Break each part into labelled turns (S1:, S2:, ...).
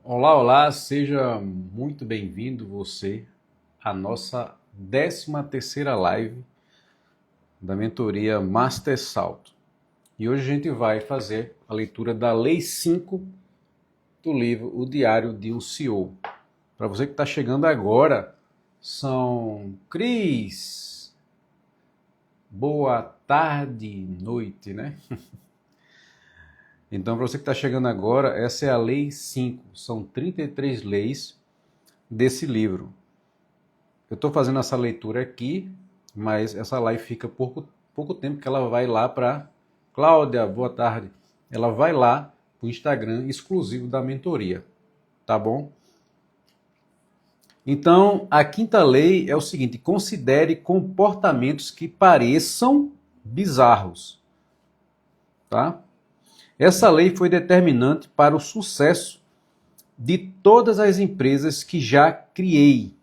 S1: Olá, olá, seja muito bem-vindo você à nossa 13ª live da mentoria Master Salto. E hoje a gente vai fazer a leitura da Lei 5 do livro O Diário de um CEO. Para você que está chegando agora, são Cris, boa tarde, noite, né? Então, para você que está chegando agora, essa é a Lei 5, são 33 leis desse livro. Eu estou fazendo essa leitura aqui, mas essa live fica pouco tempo que ela vai lá para... Cláudia, boa tarde. Ela vai lá para o Instagram exclusivo da mentoria, tá bom? Então, a quinta lei é o seguinte: considere comportamentos que pareçam bizarros, tá? Essa lei foi determinante para o sucesso de todas as empresas que já criei.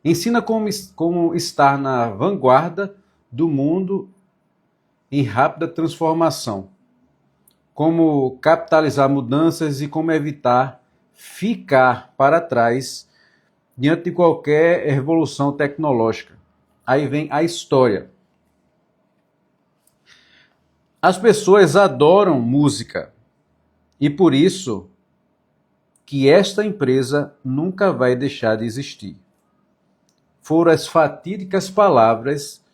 S1: Ensina como estar na vanguarda do mundo em rápida transformação, como capitalizar mudanças e como evitar ficar para trás diante de qualquer revolução tecnológica. Aí vem a história. As pessoas adoram música e por isso que esta empresa nunca vai deixar de existir. Foram as fatídicas palavras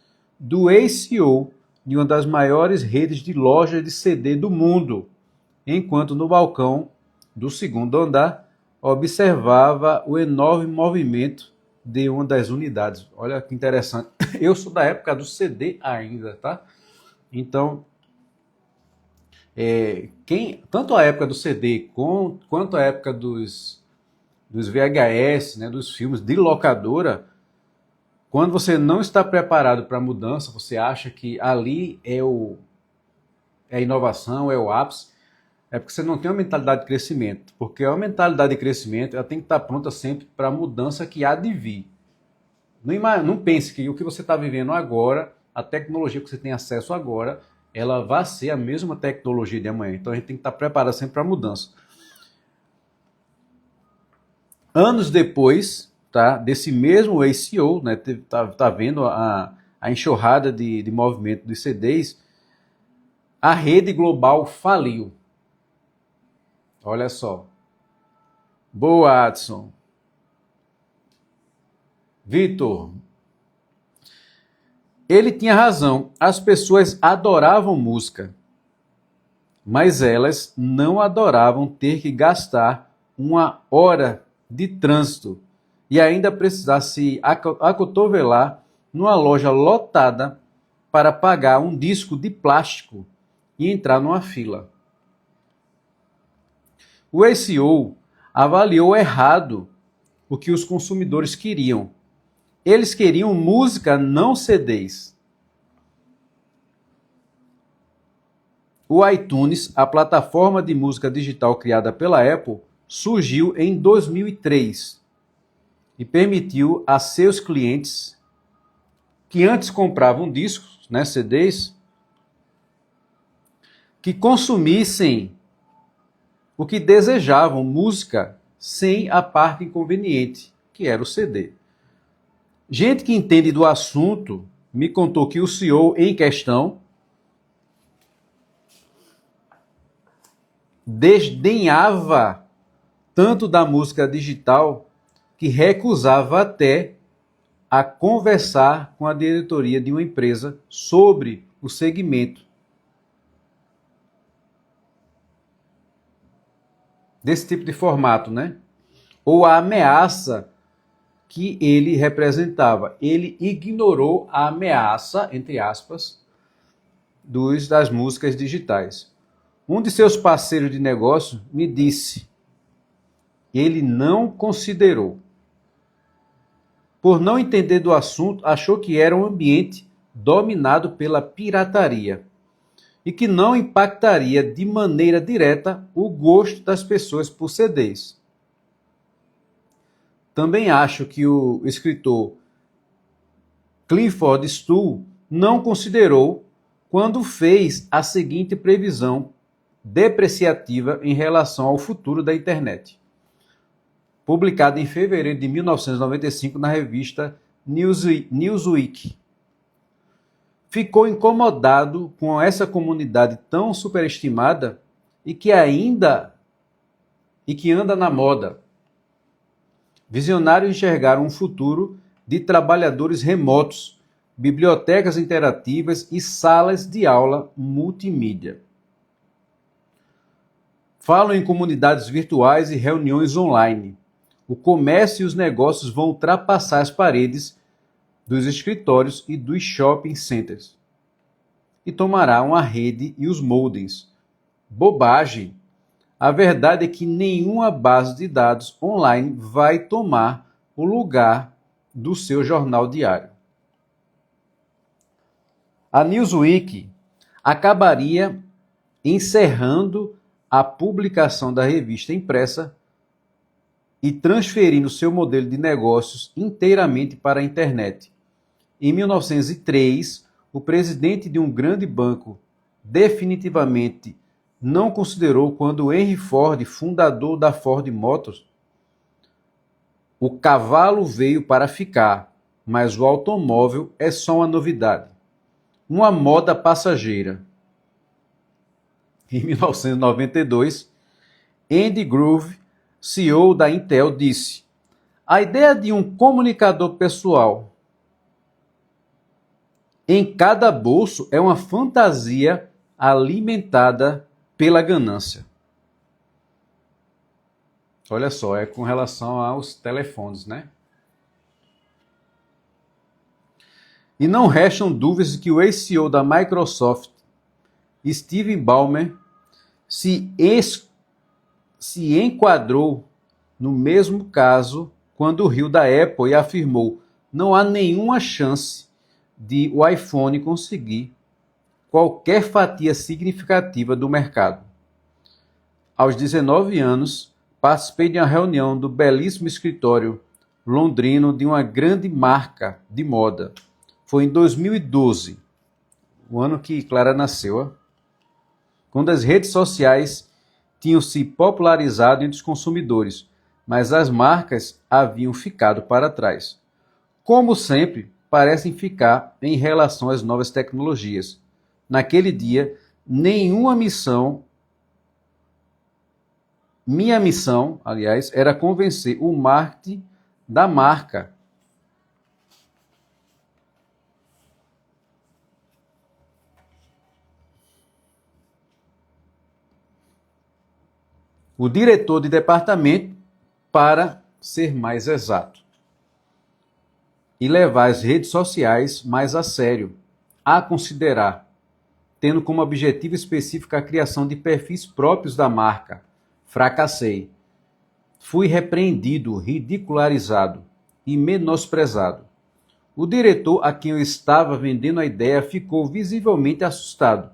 S1: do ex-CEO de uma das maiores redes de lojas de CD do mundo, enquanto no balcão do segundo andar observava o enorme movimento de uma das unidades. Olha que interessante. Eu sou da época do CD ainda, tá? Então, tanto a época do CD quanto a época dos VHS, né, dos filmes de locadora, quando você não está preparado para a mudança, você acha que ali é a inovação, é o ápice, é porque você não tem uma mentalidade de crescimento. Porque a mentalidade de crescimento ela tem que estar pronta sempre para a mudança que há de vir. Não pense que o que você está vivendo agora, a tecnologia que você tem acesso agora, ela vai ser a mesma tecnologia de amanhã. Então a gente tem que estar preparado sempre para a mudança. Anos depois, tá, desse mesmo ex-CEO, né, tá vendo a enxurrada de movimento dos CDs, a rede global faliu. Olha só. Boa, Adson. Vitor. Ele tinha razão. As pessoas adoravam música, mas elas não adoravam ter que gastar uma hora de trânsito e ainda precisar se acotovelar numa loja lotada para pagar um disco de plástico e entrar numa fila. O SEO avaliou errado o que os consumidores queriam. Eles queriam música, não CDs. O iTunes, a plataforma de música digital criada pela Apple, surgiu em 2003 e permitiu a seus clientes que antes compravam discos, né, CDs, que consumissem o que desejavam, música, sem a parte inconveniente, que era o CD. Gente que entende do assunto me contou que o CEO em questão desdenhava tanto da música digital que recusava até a conversar com a diretoria de uma empresa sobre o segmento desse tipo de formato, né? Ou a ameaça que ele representava. Ele ignorou a ameaça, entre aspas, das músicas digitais. Um de seus parceiros de negócio me disse, ele não considerou. Por não entender do assunto, achou que era um ambiente dominado pela pirataria e que não impactaria de maneira direta o gosto das pessoas por CDs. Também acho que o escritor Clifford Stuhl não considerou quando fez a seguinte previsão depreciativa em relação ao futuro da internet. publicado em fevereiro de 1995 na revista Newsweek. Ficou incomodado com essa comunidade tão superestimada e que anda na moda. Visionários enxergaram um futuro de trabalhadores remotos, bibliotecas interativas e salas de aula multimídia. Falam em comunidades virtuais e reuniões online. O comércio e os negócios vão ultrapassar as paredes dos escritórios e dos shopping centers. E tomará a rede e os modems. Bobagem! A verdade é que nenhuma base de dados online vai tomar o lugar do seu jornal diário. A Newsweek acabaria encerrando a publicação da revista impressa e transferindo seu modelo de negócios inteiramente para a internet. Em 1903, o presidente de um grande banco definitivamente não considerou quando Henry Ford, fundador da Ford Motors, o cavalo veio para ficar, mas o automóvel é só uma novidade, uma moda passageira. Em 1992, Andy Grove, CEO da Intel, disse: a ideia de um comunicador pessoal em cada bolso é uma fantasia alimentada pela ganância. Olha só, é com relação aos telefones, né? E não restam dúvidas de que o ex-CEO da Microsoft, Steve Ballmer, se enquadrou no mesmo caso quando riu da Apple e afirmou: não há nenhuma chance de o iPhone conseguir qualquer fatia significativa do mercado. Aos 19 anos, participei de uma reunião do belíssimo escritório londrino de uma grande marca de moda. Foi em 2012, o ano que Clara nasceu, quando as redes sociais tinham se popularizado entre os consumidores, mas as marcas haviam ficado para trás. Como sempre, parecem ficar em relação às novas tecnologias. Naquele dia, minha missão, aliás, era convencer o marketing da marca. O diretor de departamento, para ser mais exato, e levar as redes sociais mais a sério, a considerar, tendo como objetivo específico a criação de perfis próprios da marca. Fracassei. Fui repreendido, ridicularizado e menosprezado. O diretor a quem eu estava vendendo a ideia ficou visivelmente assustado.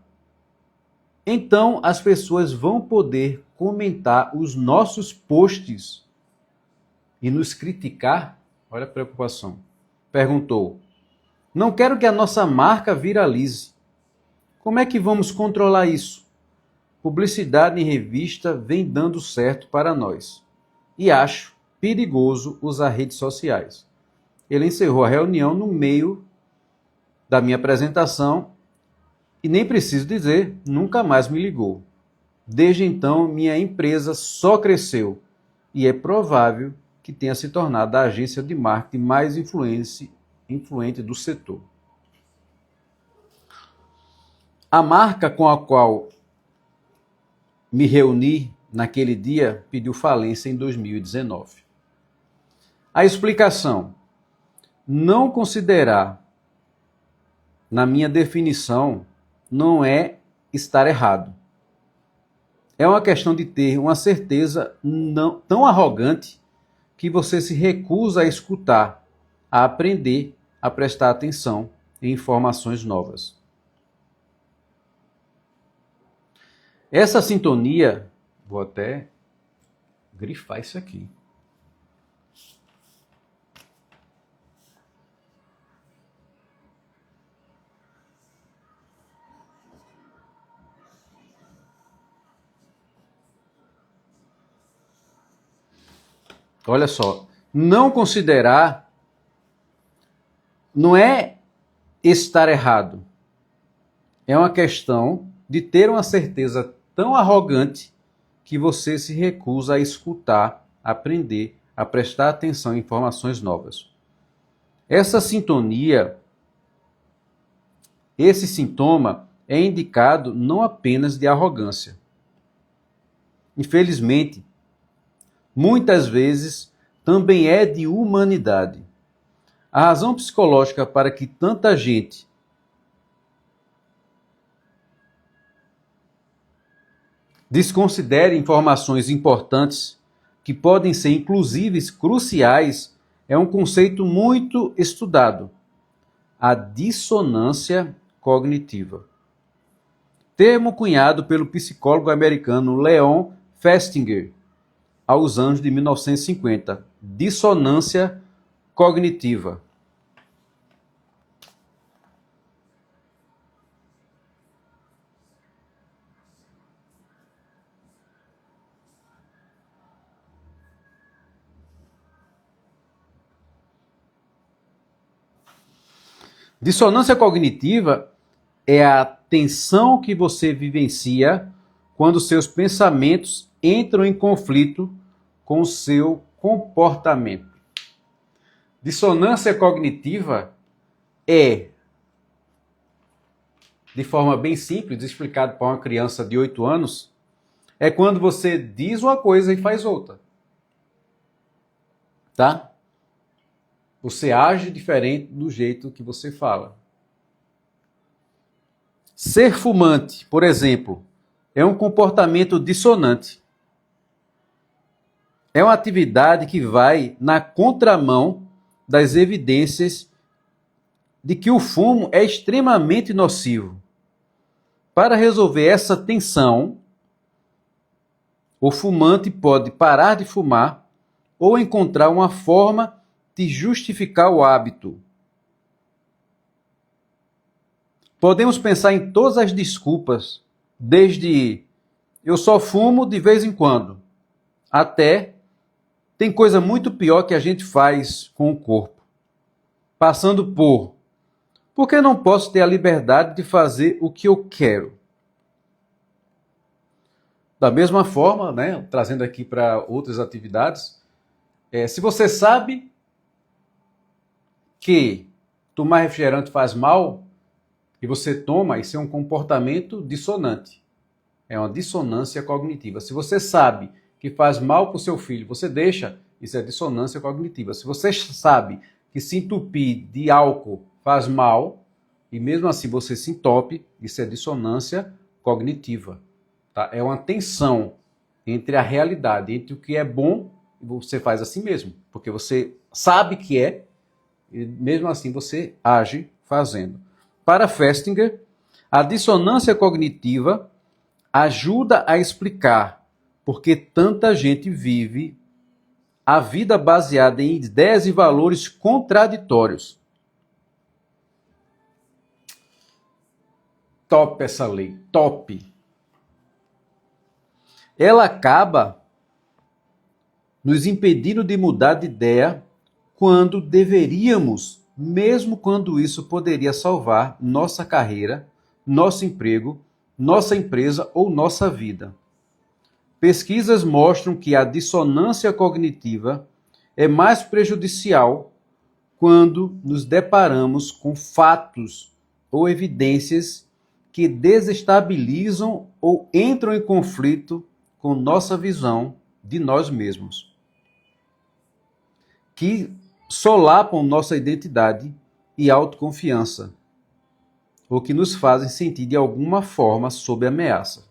S1: Então as pessoas vão poder comentar os nossos posts e nos criticar? Olha a preocupação. Perguntou: não quero que a nossa marca viralize. Como é que vamos controlar isso? Publicidade em revista vem dando certo para nós. E acho perigoso usar redes sociais. Ele encerrou a reunião no meio da minha apresentação e nem preciso dizer, nunca mais me ligou. Desde então, minha empresa só cresceu e é provável que tenha se tornado a agência de marketing mais influente do setor. A marca com a qual me reuni naquele dia pediu falência em 2019. A explicação: não considerar, na minha definição, não é estar errado. É uma questão de ter uma certeza não tão arrogante que você se recusa a escutar, a aprender, a prestar atenção em informações novas. Essa sintonia, vou até grifar isso aqui. Olha só, não considerar não é estar errado. É uma questão de ter uma certeza tão arrogante que você se recusa a escutar, a aprender, a prestar atenção em informações novas. Essa sintonia, esse sintoma é indicado não apenas de arrogância. Infelizmente, muitas vezes também é de humanidade. A razão psicológica para que tanta gente desconsidere informações importantes, que podem ser inclusive cruciais, é um conceito muito estudado: a dissonância cognitiva. Termo cunhado pelo psicólogo americano Leon Festinger, aos anos de 1950. Dissonância cognitiva. Dissonância cognitiva é a tensão que você vivencia quando seus pensamentos entram em conflito com o seu comportamento. Dissonância cognitiva é, de forma bem simples, explicado para uma criança de 8 anos, é quando você diz uma coisa e faz outra. Tá? Você age diferente do jeito que você fala. Ser fumante, por exemplo, é um comportamento dissonante. É uma atividade que vai na contramão das evidências de que o fumo é extremamente nocivo. Para resolver essa tensão, o fumante pode parar de fumar ou encontrar uma forma de justificar o hábito. Podemos pensar em todas as desculpas, desde eu só fumo de vez em quando, até tem coisa muito pior que a gente faz com o corpo. Passando por que não posso ter a liberdade de fazer o que eu quero? Da mesma forma, né, trazendo aqui para outras atividades, se você sabe que tomar refrigerante faz mal e você toma, isso é um comportamento dissonante. É uma dissonância cognitiva. Se você sabe que faz mal para o seu filho, você deixa, isso é dissonância cognitiva. Se você sabe que se entupir de álcool faz mal, e mesmo assim você se entope, isso é dissonância cognitiva. Tá? É uma tensão entre a realidade, entre o que é bom, e você faz assim mesmo, porque você sabe que é, e mesmo assim você age fazendo. Para Festinger, a dissonância cognitiva ajuda a explicar por que tanta gente vive a vida baseada em ideias e valores contraditórios. Top essa lei, top. Ela acaba nos impedindo de mudar de ideia quando deveríamos, mesmo quando isso poderia salvar nossa carreira, nosso emprego, nossa empresa ou nossa vida. Pesquisas mostram que a dissonância cognitiva é mais prejudicial quando nos deparamos com fatos ou evidências que desestabilizam ou entram em conflito com nossa visão de nós mesmos, que solapam nossa identidade e autoconfiança, ou que nos fazem sentir de alguma forma sob ameaça.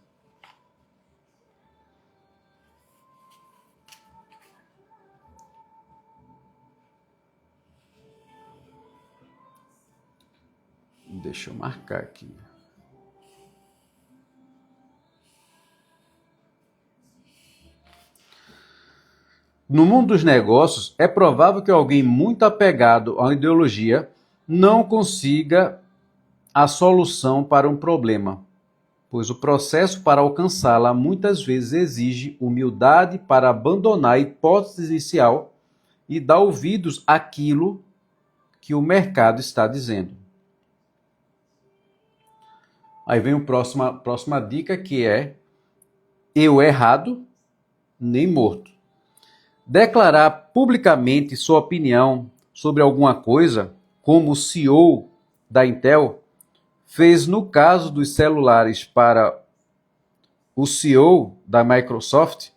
S1: Deixa eu marcar aqui. No mundo dos negócios, é provável que alguém muito apegado a uma ideologia não consiga a solução para um problema. pois o processo para alcançá-la muitas vezes exige humildade para abandonar a hipótese inicial e dar ouvidos àquilo que o mercado está dizendo. Aí vem a próxima dica, que é: eu errado, nem morto. Declarar publicamente sua opinião sobre alguma coisa, como o CEO da Intel fez no caso dos celulares para o CEO da Microsoft,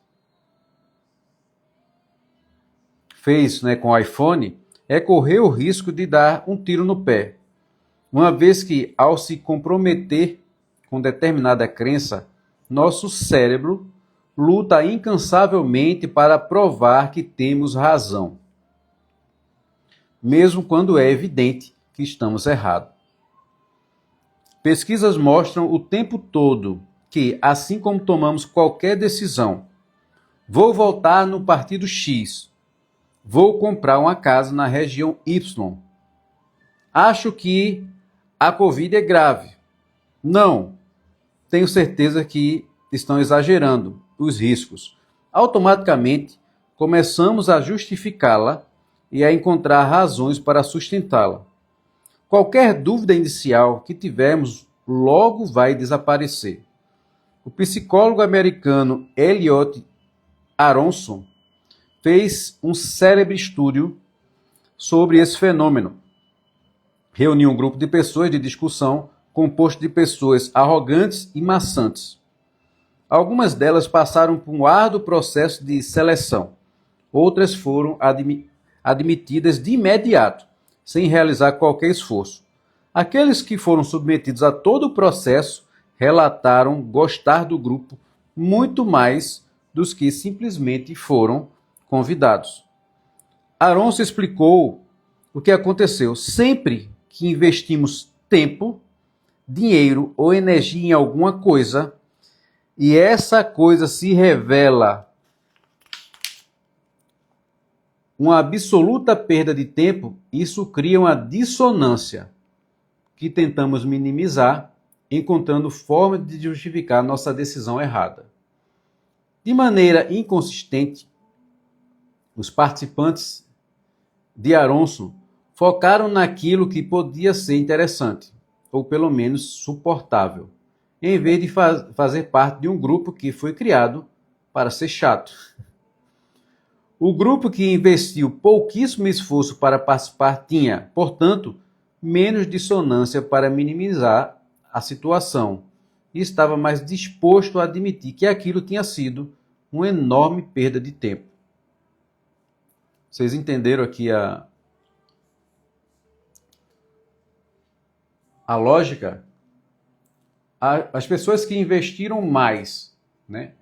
S1: fez, com o iPhone, é correr o risco de dar um tiro no pé, uma vez que, ao se comprometer com determinada crença, nosso cérebro luta incansavelmente para provar que temos razão, mesmo quando é evidente que estamos errados. Pesquisas mostram o tempo todo que, assim como tomamos qualquer decisão, vou votar no partido X, vou comprar uma casa na região Y, acho que a Covid é grave, não, tenho certeza que estão exagerando os riscos. Automaticamente, começamos a justificá-la e a encontrar razões para sustentá-la. Qualquer dúvida inicial que tivermos logo vai desaparecer. O psicólogo americano Elliot Aronson fez um célebre estudo sobre esse fenômeno. Reuniu um grupo de pessoas de discussão composto de pessoas arrogantes e maçantes. Algumas delas passaram por um árduo processo de seleção. Outras foram admitidas de imediato, sem realizar qualquer esforço. Aqueles que foram submetidos a todo o processo relataram gostar do grupo muito mais dos que simplesmente foram convidados. Aronson explicou o que aconteceu. Sempre que investimos tempo, dinheiro ou energia em alguma coisa, e essa coisa se revela uma absoluta perda de tempo, isso cria uma dissonância que tentamos minimizar, encontrando forma de justificar nossa decisão errada. De maneira inconsistente, os participantes de Aronson focaram naquilo que podia ser interessante, ou pelo menos suportável, em vez de fazer parte de um grupo que foi criado para ser chato. O grupo que investiu pouquíssimo esforço para participar tinha, portanto, menos dissonância para minimizar a situação e estava mais disposto a admitir que aquilo tinha sido uma enorme perda de tempo. Vocês entenderam aqui a lógica? As pessoas que investiram mais,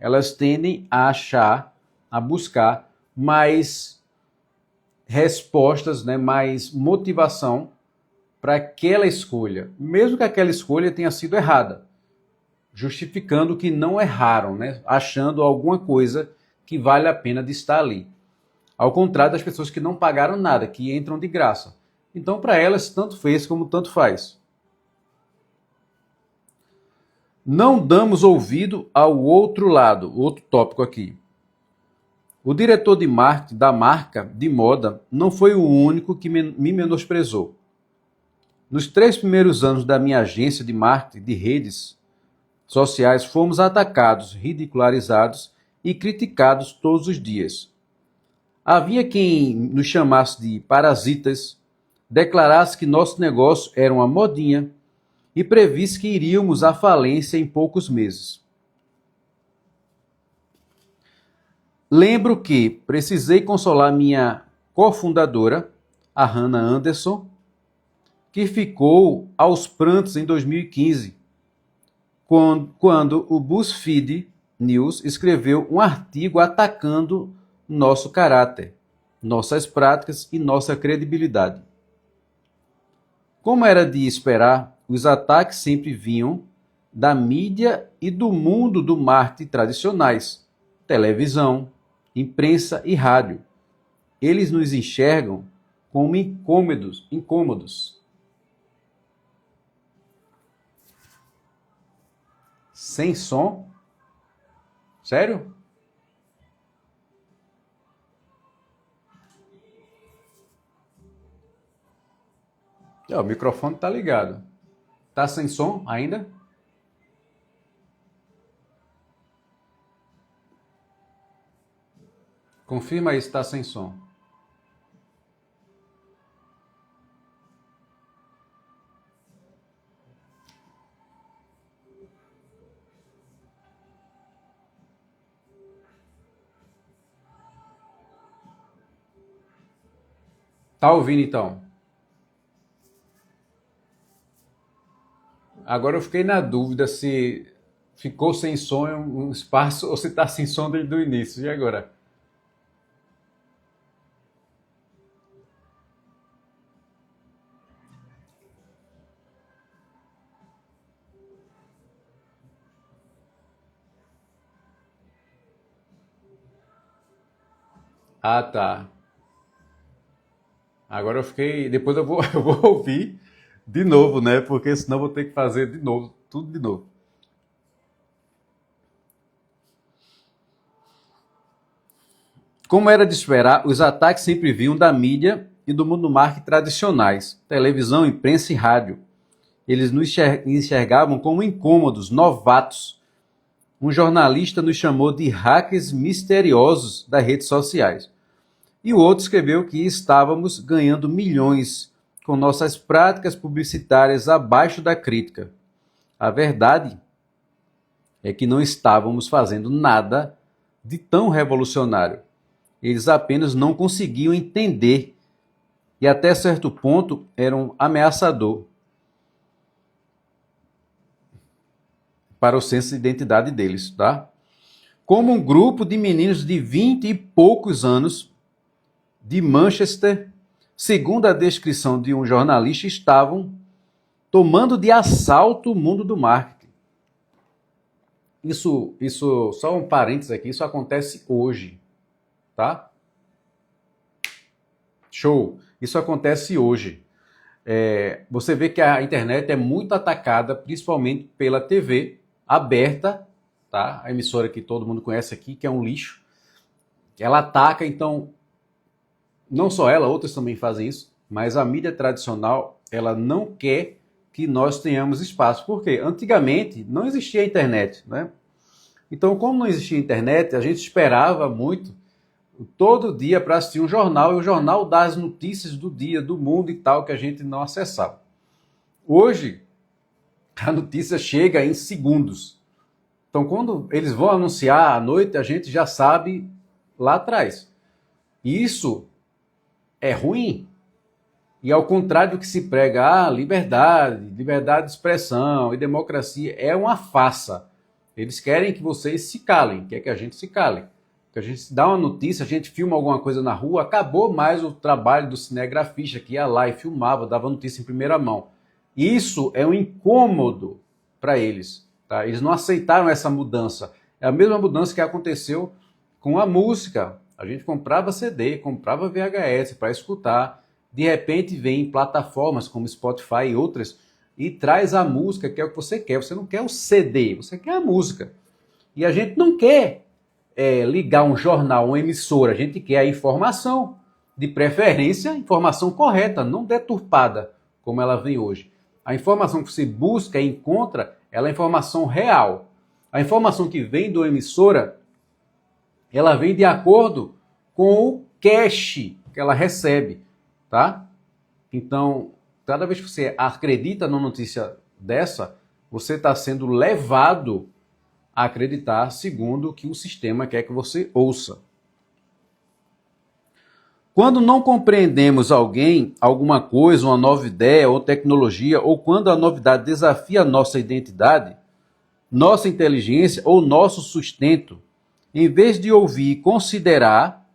S1: elas tendem a buscar mais respostas, mais motivação para aquela escolha, mesmo que aquela escolha tenha sido errada, justificando que não erraram, achando alguma coisa que vale a pena de estar ali. Ao contrário das pessoas que não pagaram nada, que entram de graça. Então, para elas, tanto fez como tanto faz. Não damos ouvido ao outro lado, outro tópico aqui. O diretor de marketing da marca de moda não foi o único que me menosprezou. Nos 3 primeiros anos da minha agência de marketing de redes sociais, fomos atacados, ridicularizados e criticados todos os dias. Havia quem nos chamasse de parasitas, declarasse que nosso negócio era uma modinha e previsse que iríamos à falência em poucos meses. Lembro que precisei consolar minha cofundadora, a Hannah Anderson, que ficou aos prantos em 2015, quando o BuzzFeed News escreveu um artigo atacando nosso caráter, nossas práticas e nossa credibilidade. Como era de esperar, os ataques sempre vinham da mídia e do mundo do marketing tradicionais, televisão, imprensa e rádio. Eles nos enxergam como incômodos. Sem som? Sério? O microfone tá ligado. Tá sem som ainda? Confirma aí se tá sem som. Tá ouvindo então? Agora eu fiquei na dúvida se ficou sem som um espaço ou se tá sem som desde o início. E agora? Ah, tá. Agora eu fiquei. Depois eu vou, eu vou ouvir de novo, né? Porque senão eu vou ter que fazer de novo, tudo de novo. Como era de esperar, os ataques sempre vinham da mídia e do mundo marketing tradicionais, televisão, imprensa e rádio. Eles nos enxergavam como incômodos, novatos. Um jornalista nos chamou de hackers misteriosos das redes sociais. E o outro escreveu que estávamos ganhando milhões com nossas práticas publicitárias abaixo da crítica. A verdade é que não estávamos fazendo nada de tão revolucionário. Eles apenas não conseguiam entender e até certo ponto eram ameaçador para o senso de identidade deles, tá? Como um grupo de meninos de 20 e poucos anos de Manchester, segundo a descrição de um jornalista, estavam tomando de assalto o mundo do marketing. Isso, só um parênteses aqui, isso acontece hoje, tá? Show! Isso acontece hoje. Você vê que a internet é muito atacada, principalmente pela TV aberta, tá? A emissora que todo mundo conhece aqui, que é um lixo. Ela ataca, então, não só ela, outras também fazem isso, mas a mídia tradicional, ela não quer que nós tenhamos espaço. Por quê? Antigamente não existia internet, né? Então, como não existia internet, a gente esperava muito todo dia para assistir um jornal, e o jornal dá as notícias do dia, do mundo e tal, que a gente não acessava. Hoje, a notícia chega em segundos. Então, quando eles vão anunciar à noite, a gente já sabe lá atrás. Isso é ruim. E ao contrário do que se prega, liberdade de expressão e democracia, é uma farsa. Eles querem que vocês se calem, quer que a gente se cale. Que a gente dá uma notícia, a gente filma alguma coisa na rua, acabou mais o trabalho do cinegrafista que ia lá e filmava, dava notícia em primeira mão. Isso é um incômodo para eles. Tá? Eles não aceitaram essa mudança. É a mesma mudança que aconteceu com a música. A gente comprava CD, comprava VHS para escutar. De repente vem plataformas como Spotify e outras e traz a música, que é o que você quer. Você não quer o CD, você quer a música. E a gente não quer ligar um jornal, uma emissora. A gente quer a informação, de preferência, informação correta, não deturpada, como ela vem hoje. A informação que você busca e encontra, ela é informação real. A informação que vem da emissora, ela vem de acordo com o cache que ela recebe, tá? Então, cada vez que você acredita numa notícia dessa, você está sendo levado a acreditar segundo o que o sistema quer que você ouça. Quando não compreendemos alguém, alguma coisa, uma nova ideia ou tecnologia, ou quando a novidade desafia a nossa identidade, nossa inteligência ou nosso sustento, em vez de ouvir e considerar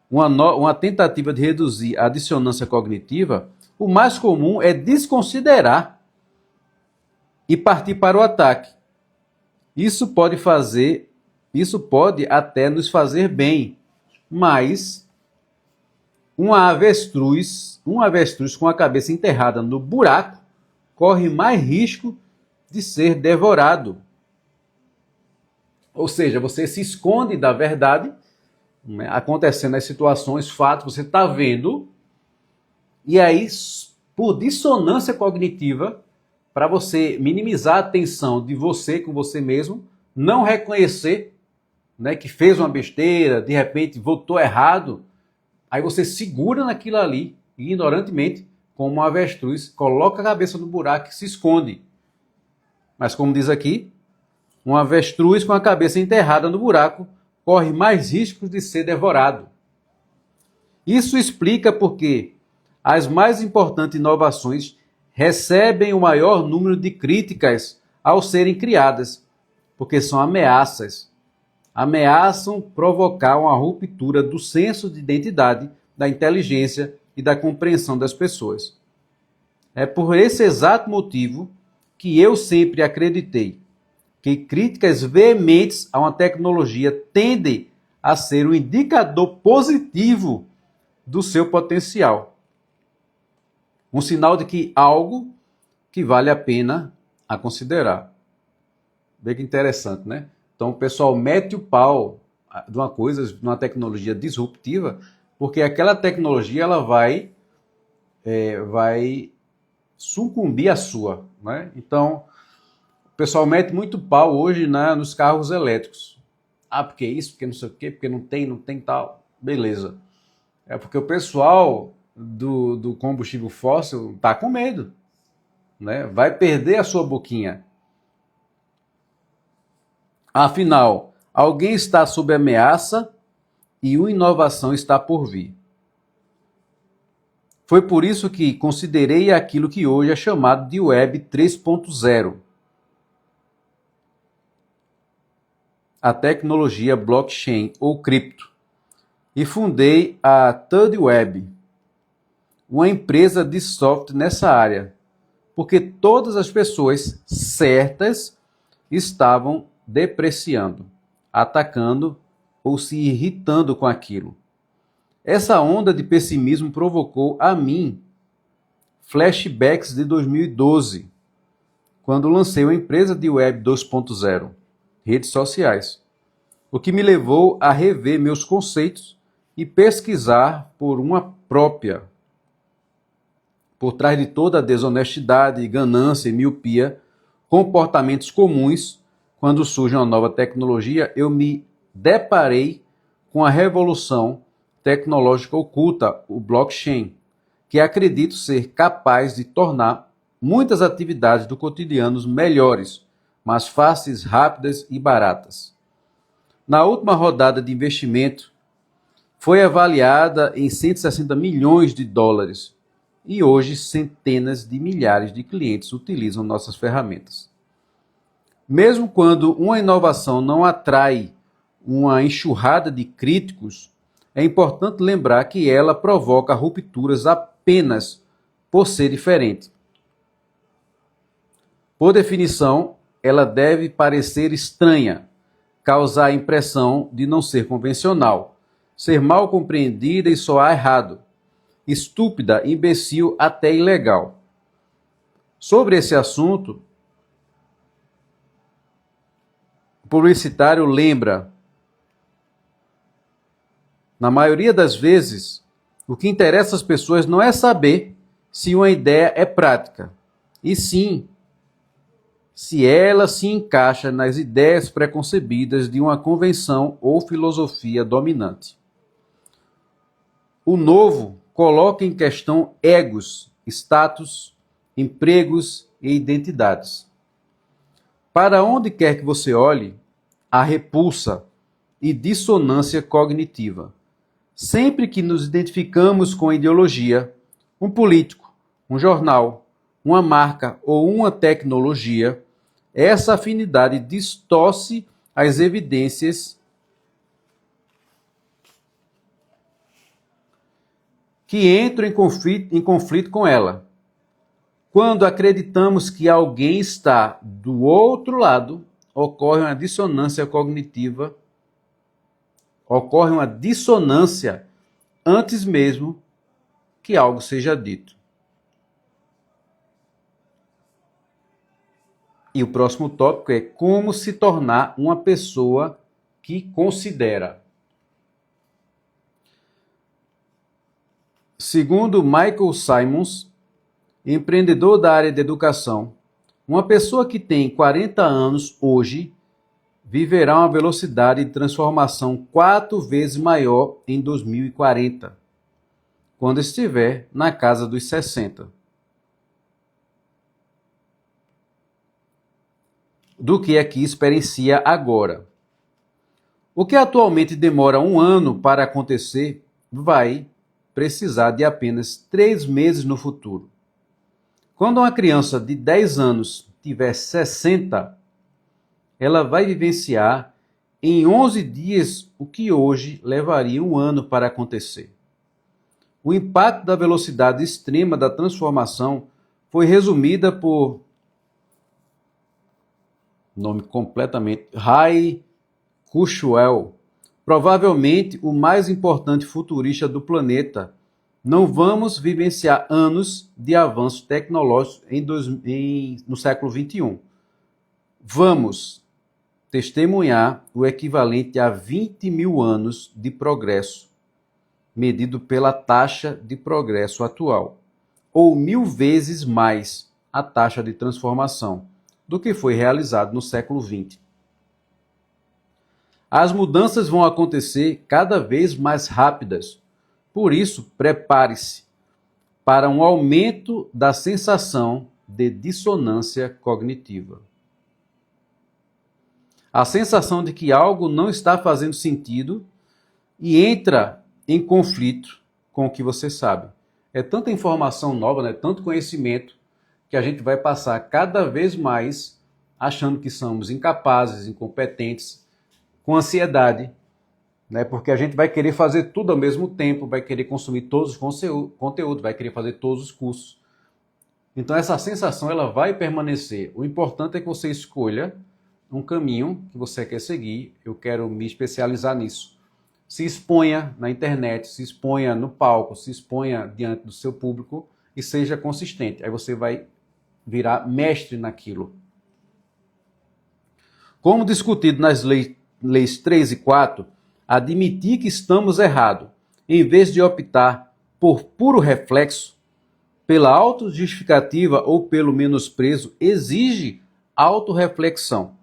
S1: uma tentativa de reduzir a dissonância cognitiva, o mais comum é desconsiderar e partir para o ataque. Isso pode até nos fazer bem, mas um avestruz com a cabeça enterrada no buraco corre mais risco de ser devorado Ou seja, você se esconde da verdade, né, acontecendo as situações, fatos, você está vendo, e aí, por dissonância cognitiva, para você minimizar a tensão de você com você mesmo, não reconhecer, né, que fez uma besteira, de repente votou errado, aí você segura naquilo ali, ignorantemente, como uma avestruz, coloca a cabeça no buraco e se esconde. Mas como diz aqui, uma avestruz com a cabeça enterrada no buraco corre mais riscos de ser devorado. Isso explica porque as mais importantes inovações recebem o maior número de críticas ao serem criadas, porque são ameaças. Ameaçam provocar uma ruptura do senso de identidade, da inteligência e da compreensão das pessoas. É por esse exato motivo que eu sempre acreditei que críticas veementes a uma tecnologia tendem a ser um indicador positivo do seu potencial. Um sinal de que algo que vale a pena a considerar. Vê que interessante, né? Então o pessoal mete o pau de uma coisa, de uma tecnologia disruptiva, porque aquela tecnologia ela vai sucumbir à sua, né? Então o pessoal mete muito pau hoje, né, nos carros elétricos. Ah, porque isso, porque não sei o quê, porque não tem tal. Beleza. É porque o pessoal do combustível fóssil está com medo, né? Vai perder a sua boquinha. Afinal, alguém está sob ameaça e uma inovação está por vir. Foi por isso que considerei aquilo que hoje é chamado de Web 3.0. A tecnologia blockchain ou cripto. E fundei a ThirdWeb, uma empresa de software nessa área, porque todas as pessoas certas estavam depreciando, atacando ou se irritando com aquilo. Essa onda de pessimismo provocou a mim flashbacks de 2012, quando lancei uma empresa de Web 2.0, redes sociais, o que me levou a rever meus conceitos e pesquisar por trás de toda a desonestidade, ganância e miopia, comportamentos comuns. Quando surge uma nova tecnologia, eu me deparei com a revolução tecnológica oculta, o blockchain, que acredito ser capaz de tornar muitas atividades do cotidiano melhores, mais fáceis, rápidas e baratas. Na última rodada de investimento, foi avaliada em 160 milhões de dólares e hoje centenas de milhares de clientes utilizam nossas ferramentas. Mesmo quando uma inovação não atrai uma enxurrada de críticos, é importante lembrar que ela provoca rupturas apenas por ser diferente. Por definição, ela deve parecer estranha, causar a impressão de não ser convencional, ser mal compreendida e soar errado, estúpida, imbecil, até ilegal. Sobre esse assunto, o publicitário lembra: na maioria das vezes, o que interessa às pessoas não é saber se uma ideia é prática, e sim se ela se encaixa nas ideias preconcebidas de uma convenção ou filosofia dominante. O novo coloca em questão egos, status, empregos e identidades. Para onde quer que você olhe, há repulsa e dissonância cognitiva. Sempre que nos identificamos com a ideologia, um político, um jornal, uma marca ou uma tecnologia, essa afinidade distorce as evidências que entram em conflito com ela. Quando acreditamos que alguém está do outro lado, ocorre uma dissonância cognitiva, ocorre uma dissonância antes mesmo que algo seja dito. E o próximo tópico é como se tornar uma pessoa que considera. Segundo Michael Simons, empreendedor da área de educação, uma pessoa que tem 40 anos hoje viverá uma velocidade de transformação 4 vezes maior em 2040, quando estiver na casa dos 60, do que aqui experiencia agora. O que atualmente demora 1 ano para acontecer, vai precisar de apenas 3 meses no futuro. Quando uma criança de 10 anos tiver 60, ela vai vivenciar em 11 dias o que hoje levaria 1 ano para acontecer. O impacto da velocidade extrema da transformação foi resumida por nome completamente Ray Kurzweil, provavelmente o mais importante futurista do planeta. Não vamos vivenciar anos de avanço tecnológico no século XXI. Vamos testemunhar o equivalente a 20 mil anos de progresso, medido pela taxa de progresso atual, ou 1000 vezes mais a taxa de transformação do que foi realizado no século XX. As mudanças vão acontecer cada vez mais rápidas. Por isso, prepare-se para um aumento da sensação de dissonância cognitiva. A sensação de que algo não está fazendo sentido e entra em conflito com o que você sabe. É tanta informação nova, né? Tanto conhecimento, que a gente vai passar cada vez mais achando que somos incapazes, incompetentes, com ansiedade, né? Porque a gente vai querer fazer tudo ao mesmo tempo, vai querer consumir todos os conteúdos, vai querer fazer todos os cursos. Então essa sensação ela vai permanecer. O importante é que você escolha um caminho que você quer seguir. Eu quero me especializar nisso. Se exponha na internet, se exponha no palco, se exponha diante do seu público e seja consistente. Aí você vai virar mestre naquilo. Como discutido nas leis 3 e 4, admitir que estamos errados, em vez de optar por puro reflexo, pela autojustificativa ou pelo menosprezo, exige autorreflexão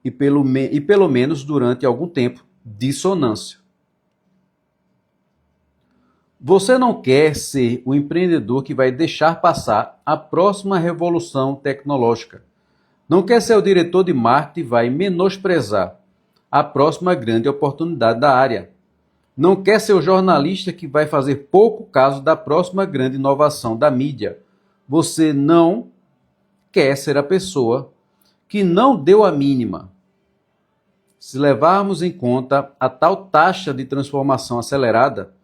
S1: e pelo menos durante algum tempo, dissonância. Você não quer ser o empreendedor que vai deixar passar a próxima revolução tecnológica. Não quer ser o diretor de marketing que vai menosprezar a próxima grande oportunidade da área. Não quer ser o jornalista que vai fazer pouco caso da próxima grande inovação da mídia. Você não quer ser a pessoa que não deu a mínima. Se levarmos em conta a tal taxa de transformação acelerada,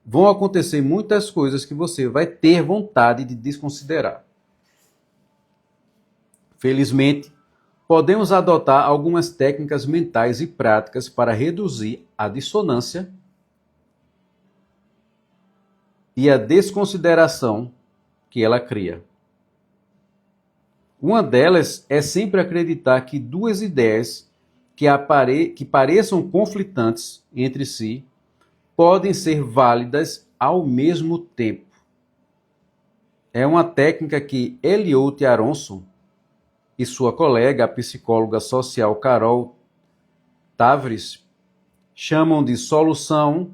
S1: vão acontecer muitas coisas que você vai ter vontade de desconsiderar. Felizmente, podemos adotar algumas técnicas mentais e práticas para reduzir a dissonância e a desconsideração que ela cria. Uma delas é sempre acreditar que duas ideias que pareçam conflitantes entre si podem ser válidas ao mesmo tempo. É uma técnica que Eliot Aronson e sua colega, a psicóloga social Carol Tavris, chamam de solução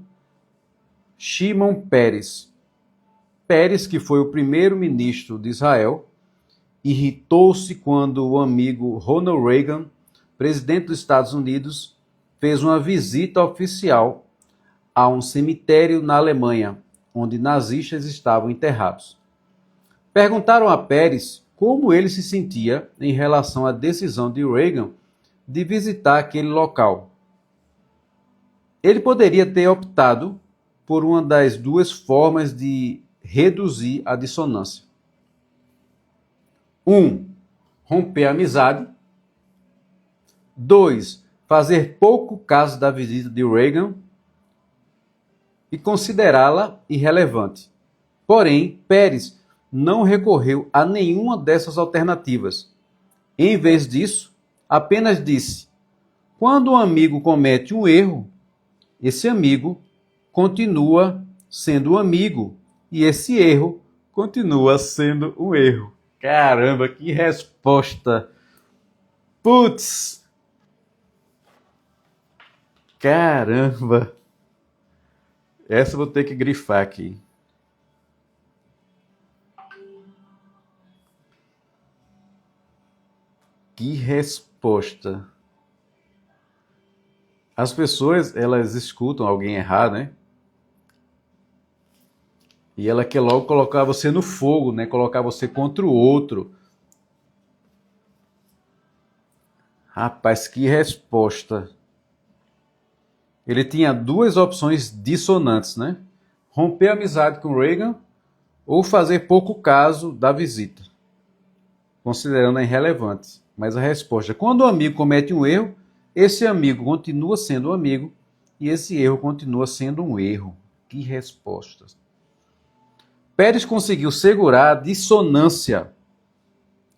S1: Shimon Peres. Peres, que foi o primeiro-ministro de Israel, irritou-se quando o amigo Ronald Reagan, presidente dos Estados Unidos, fez uma visita oficial a um cemitério na Alemanha, onde nazistas estavam enterrados. Perguntaram a Peres como ele se sentia em relação à decisão de Reagan de visitar aquele local. Ele poderia ter optado por uma das duas formas de reduzir a dissonância. 1. Romper a amizade. 2. Fazer pouco caso da visita de Reagan e considerá-la irrelevante. Porém, Peres não recorreu a nenhuma dessas alternativas. Em vez disso, apenas disse: quando um amigo comete um erro, esse amigo continua sendo um amigo e esse erro continua sendo um erro. Caramba, que resposta! Putz! Caramba! Essa eu vou ter que grifar aqui. Que resposta! As pessoas, elas escutam alguém errar, né? E ela quer logo colocar você no fogo, né? Colocar você contra o outro. Rapaz, que resposta! Ele tinha duas opções dissonantes, né? Romper a amizade com Reagan ou fazer pouco caso da visita, considerando-a irrelevante. Mas a resposta é: quando o amigo comete um erro, esse amigo continua sendo um amigo e esse erro continua sendo um erro. Que resposta! Pérez conseguiu segurar a dissonância,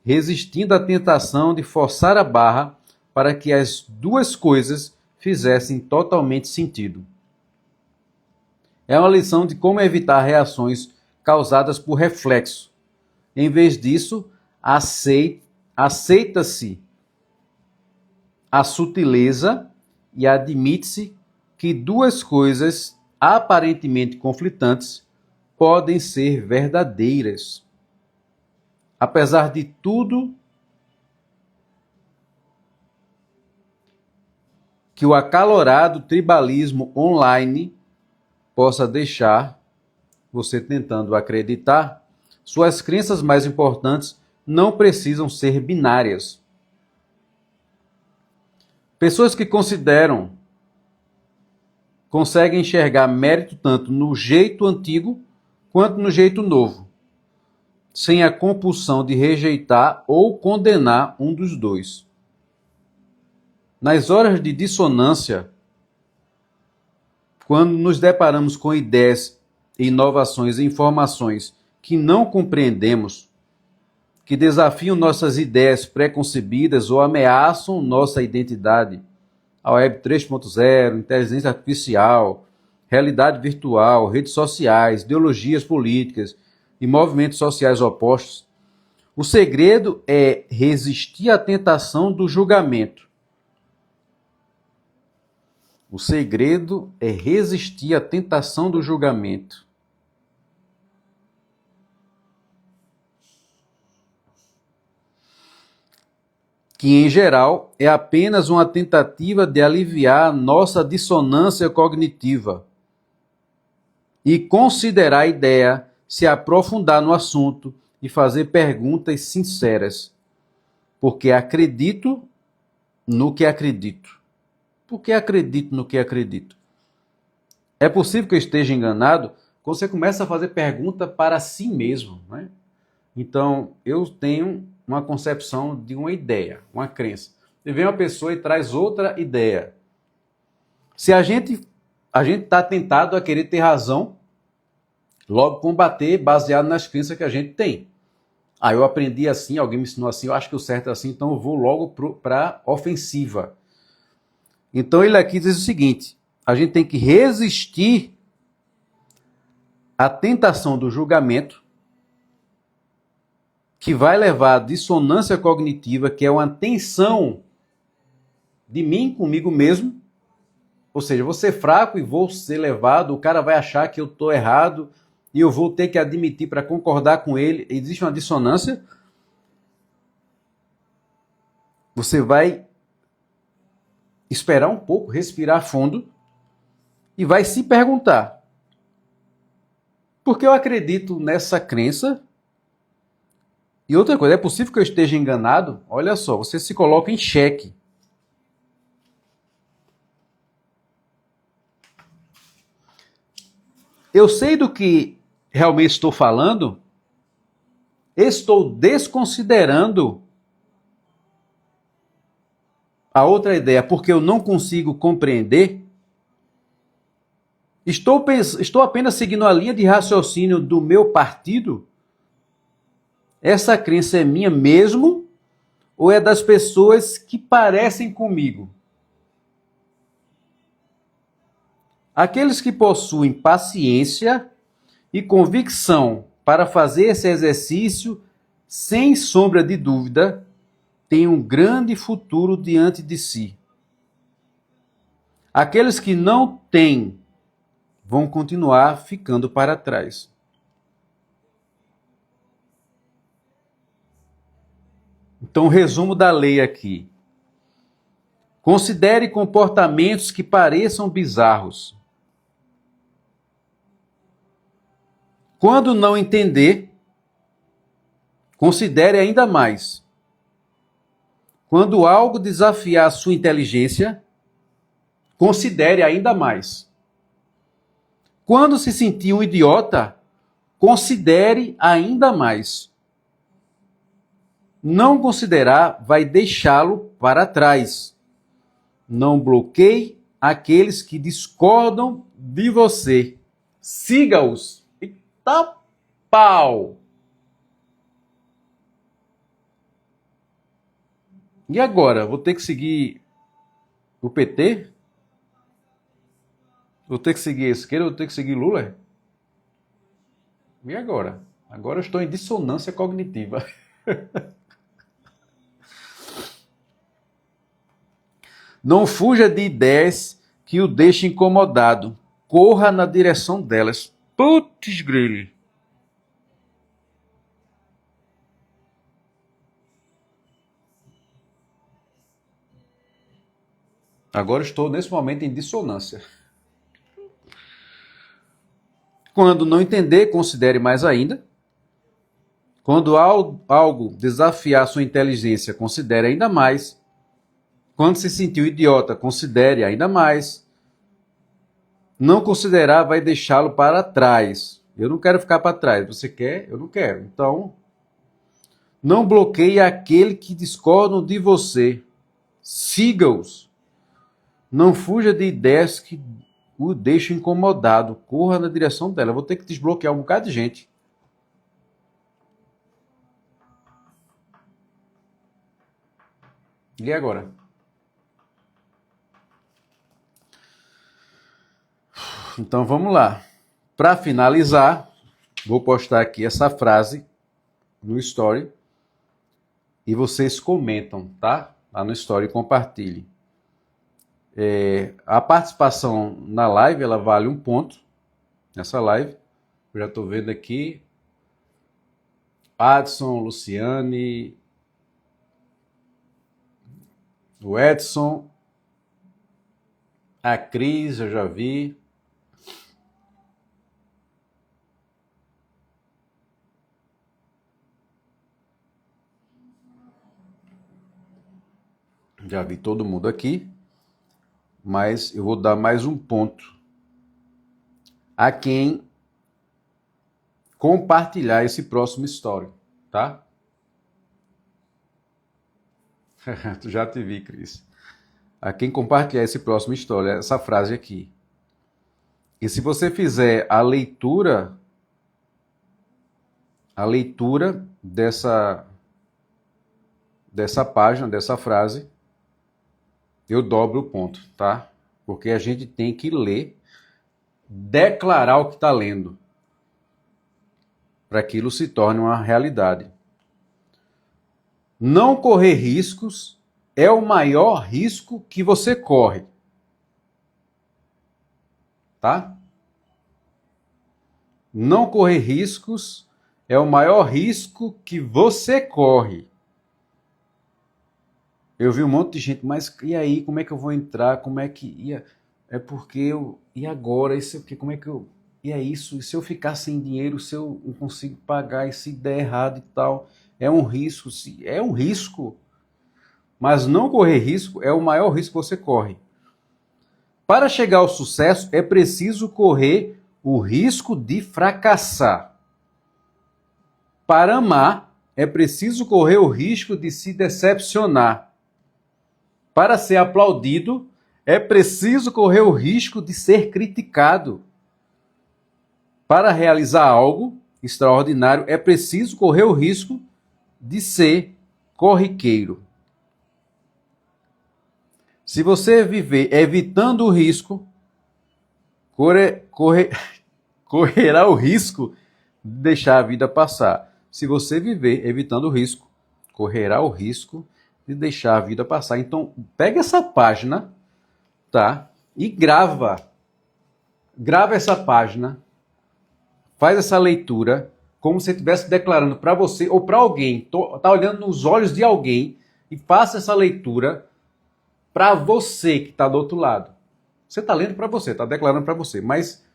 S1: resistindo à tentação de forçar a barra para que as duas coisas fizessem totalmente sentido. É uma lição de como evitar reações causadas por reflexo. Em vez disso, aceita-se a sutileza e admite-se que duas coisas aparentemente conflitantes podem ser verdadeiras. Apesar de tudo que o acalorado tribalismo online possa deixar você tentando acreditar, suas crenças mais importantes não precisam ser binárias. Pessoas que conseguem enxergar mérito tanto no jeito antigo quanto no jeito novo, sem a compulsão de rejeitar ou condenar um dos dois. Nas horas de dissonância, quando nos deparamos com ideias, inovações e informações que não compreendemos, que desafiam nossas ideias preconcebidas ou ameaçam nossa identidade, a Web 3.0, inteligência artificial, realidade virtual, redes sociais, ideologias políticas e movimentos sociais opostos, o segredo é resistir à tentação do julgamento. O segredo é resistir à tentação do julgamento. Que, em geral, é apenas uma tentativa de aliviar nossa dissonância cognitiva e considerar a ideia, se aprofundar no assunto e fazer perguntas sinceras. Porque acredito no que acredito. Por que acredito no que acredito? É possível que eu esteja enganado quando você começa a fazer pergunta para si mesmo, né? Então, eu tenho uma concepção de uma ideia, uma crença. E vem uma pessoa e traz outra ideia. Se a gente está tentado a querer ter razão, logo combater baseado nas crenças que a gente tem. Eu aprendi assim, alguém me ensinou assim, eu acho que o certo é assim, então eu vou logo para a ofensiva. Então ele aqui diz o seguinte: a gente tem que resistir à tentação do julgamento, que vai levar à dissonância cognitiva, que é uma tensão de mim comigo mesmo. Ou seja, vou ser fraco e vou ser levado, o cara vai achar que eu estou errado e eu vou ter que admitir para concordar com ele. Existe uma dissonância. Você vai esperar um pouco, respirar fundo e vai se perguntar: por que eu acredito nessa crença? E outra coisa, é possível que eu esteja enganado? Olha só, você se coloca em xeque. Eu sei do que realmente estou falando? Estou desconsiderando a outra ideia porque eu não consigo compreender? Estou apenas seguindo a linha de raciocínio do meu partido? Essa crença é minha mesmo? ou é das pessoas que parecem comigo? Aqueles que possuem paciência e convicção para fazer esse exercício, sem sombra de dúvida, têm um grande futuro diante de si. Aqueles que não têm vão continuar ficando para trás. Então, resumo da lei aqui. Considere comportamentos que pareçam bizarros. Quando não entender, considere ainda mais. Quando algo desafiar a sua inteligência, considere ainda mais. Quando se sentir um idiota, considere ainda mais. Não considerar vai deixá-lo para trás. Não bloqueie aqueles que discordam de você. Siga-os. Eita pau! E agora? Vou ter que seguir o PT? Vou ter que seguir a esquerda? Vou ter que seguir Lula? E agora? Agora eu estou em dissonância cognitiva. Não fuja de ideias que o deixem incomodado. Corra na direção delas. Putz, grilo. Agora estou, nesse momento, em dissonância. Quando não entender, considere mais ainda. Quando algo desafiar sua inteligência, considere ainda mais. Quando se sentir idiota, considere ainda mais. Não considerar vai deixá-lo para trás. Eu não quero ficar para trás. Você quer? Eu não quero. Então, não bloqueie aquele que discordam de você. Siga-os. Não fuja de ideias que o deixam incomodado. Corra na direção dela. Eu vou ter que desbloquear um bocado de gente. E agora? Então vamos lá. Para finalizar, vou postar aqui essa frase no Story e vocês comentam, tá? Lá no Story, compartilhem. A participação na live, ela vale 1 ponto nessa live. Eu já estou vendo aqui Adson, Luciane, o Edson, a Cris, eu já vi. Já vi todo mundo aqui, mas eu vou dar mais 1 ponto a quem compartilhar esse próximo story, tá? Já te vi, Cris. A quem compartilhar esse próximo story, essa frase aqui. E se você fizer a leitura dessa página, dessa frase, eu dobro o ponto, tá? Porque a gente tem que ler, declarar o que está lendo, para que aquilo se torne uma realidade. Não correr riscos é o maior risco que você corre. Tá? Não correr riscos é o maior risco que você corre. Eu vi um monte de gente, mas e aí, como é que eu vou entrar? Como é que ia? É porque eu. E agora? Isso aqui, como é que eu. E é isso? E se eu ficar sem dinheiro, se eu não consigo pagar, e se der errado e tal? É um risco. É um risco. Mas não correr risco é o maior risco que você corre. Para chegar ao sucesso, é preciso correr o risco de fracassar. Para amar, é preciso correr o risco de se decepcionar. Para ser aplaudido, é preciso correr o risco de ser criticado. Para realizar algo extraordinário, é preciso correr o risco de ser corriqueiro. Se você viver evitando o risco, correrá o risco de deixar a vida passar. Se você viver evitando o risco, correrá o risco de deixar a vida passar. Então, pega essa página, tá? E grava. Grava essa página, faz essa leitura como se estivesse declarando para você ou para alguém, tá olhando nos olhos de alguém e faça essa leitura para você que está do outro lado. Você está lendo para você, está declarando para você, mas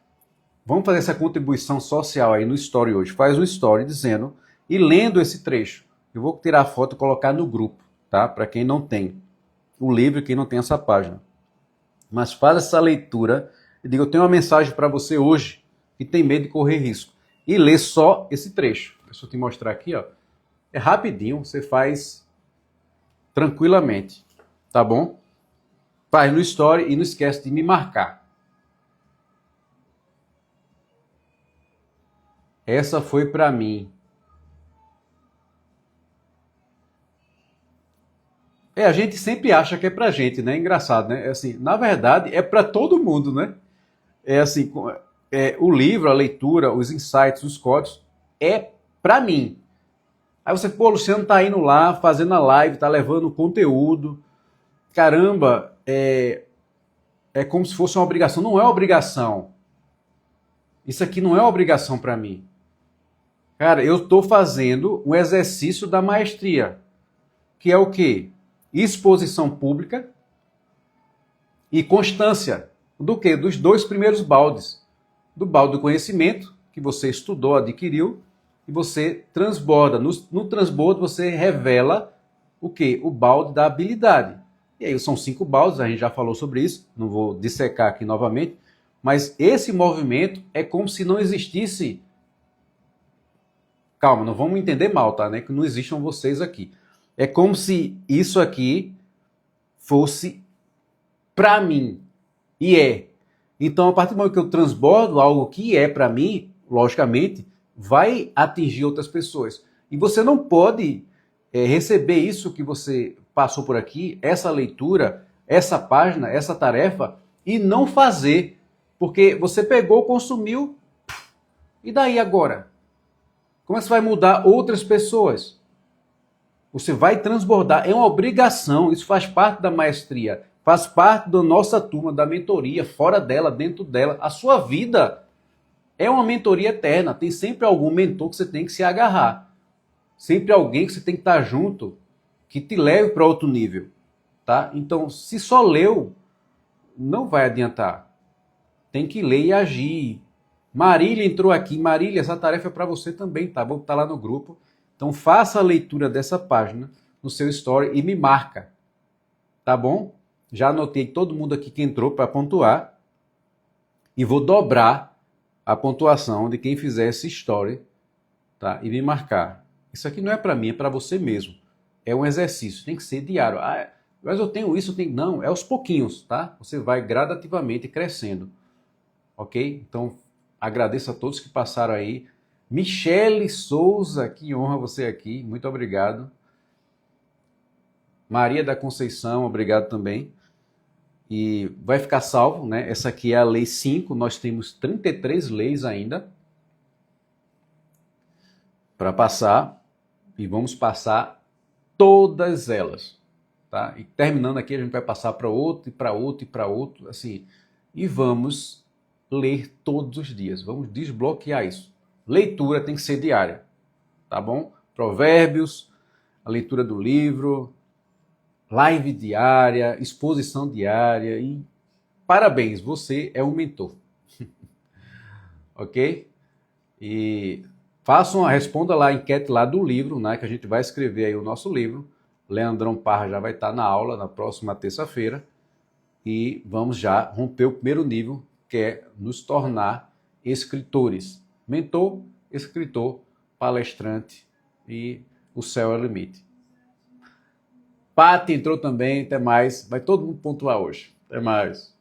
S1: vamos fazer essa contribuição social aí no story hoje. Faz um story dizendo e lendo esse trecho. Eu vou tirar a foto e colocar no grupo, tá? Para quem não tem o livro e quem não tem essa página. Mas faz essa leitura e diga, eu tenho uma mensagem para você hoje que tem medo de correr risco. E lê só esse trecho. Deixa eu te mostrar aqui, ó. É rapidinho, você faz tranquilamente, tá bom? Faz no story e não esquece de me marcar. Essa foi para mim. A gente sempre acha que é pra gente, né? Engraçado, né? Assim, na verdade, é para todo mundo, né? Assim, o livro, a leitura, os insights, os códigos, é para mim. Aí você, pô, o Luciano tá indo lá, fazendo a live, tá levando conteúdo. Caramba, é como se fosse uma obrigação. Não é obrigação. Isso aqui não é obrigação para mim. Cara, eu tô fazendo um exercício da maestria, que é o quê? Exposição pública e constância. Do quê? Dos dois primeiros baldes. Do balde do conhecimento, que você estudou, adquiriu, e você transborda. No transbordo você revela o quê? O balde da habilidade. E aí são 5 baldes, a gente já falou sobre isso, não vou dissecar aqui novamente, mas esse movimento é como se não existisse... Calma, não vamos entender mal, tá? Né? Que não existam vocês aqui. É como se isso aqui fosse para mim. E é. Então, a partir do momento que eu transbordo algo que é para mim, logicamente, vai atingir outras pessoas. E você não pode receber isso que você passou por aqui, essa leitura, essa página, essa tarefa, e não fazer. Porque você pegou, consumiu, e daí agora? Como é que você vai mudar outras pessoas? Você vai transbordar, é uma obrigação, isso faz parte da maestria, faz parte da nossa turma, da mentoria, fora dela, dentro dela. A sua vida é uma mentoria eterna, tem sempre algum mentor que você tem que se agarrar. Sempre alguém que você tem que estar junto, que te leve para outro nível. Tá? Então, se só leu, não vai adiantar. Tem que ler e agir. Marília entrou aqui. Marília, essa tarefa é para você também, tá? Vou estar lá no grupo. Então faça a leitura dessa página no seu story e me marca, tá bom? Já anotei todo mundo aqui que entrou para pontuar e vou dobrar a pontuação de quem fizer esse story, tá? E me marcar. Isso aqui não é para mim, é para você mesmo. É um exercício, tem que ser diário. Ah, mas eu tenho isso, eu tenho... Não, é aos pouquinhos, tá? Você vai gradativamente crescendo, ok? Então agradeço a todos que passaram aí. Michele Souza, que honra você aqui, muito obrigado. Maria da Conceição, obrigado também. E vai ficar salvo, né? Essa aqui é a lei 5, nós temos 33 leis ainda para passar e vamos passar todas elas, tá? E terminando aqui a gente vai passar para outro e para outro e para outro, assim, e vamos ler todos os dias, vamos desbloquear isso. Leitura tem que ser diária, tá bom? Provérbios, a leitura do livro, live diária, exposição diária e parabéns, você é um mentor. Ok? E responda lá a enquete lá do livro, né? Que a gente vai escrever aí o nosso livro. Leandrão Parra já vai estar na aula na próxima terça-feira. E vamos já romper o primeiro nível, que é nos tornar escritores. Mentor, escritor, palestrante e o céu é o limite. Pati entrou também, até mais. Vai todo mundo pontuar hoje. Até mais.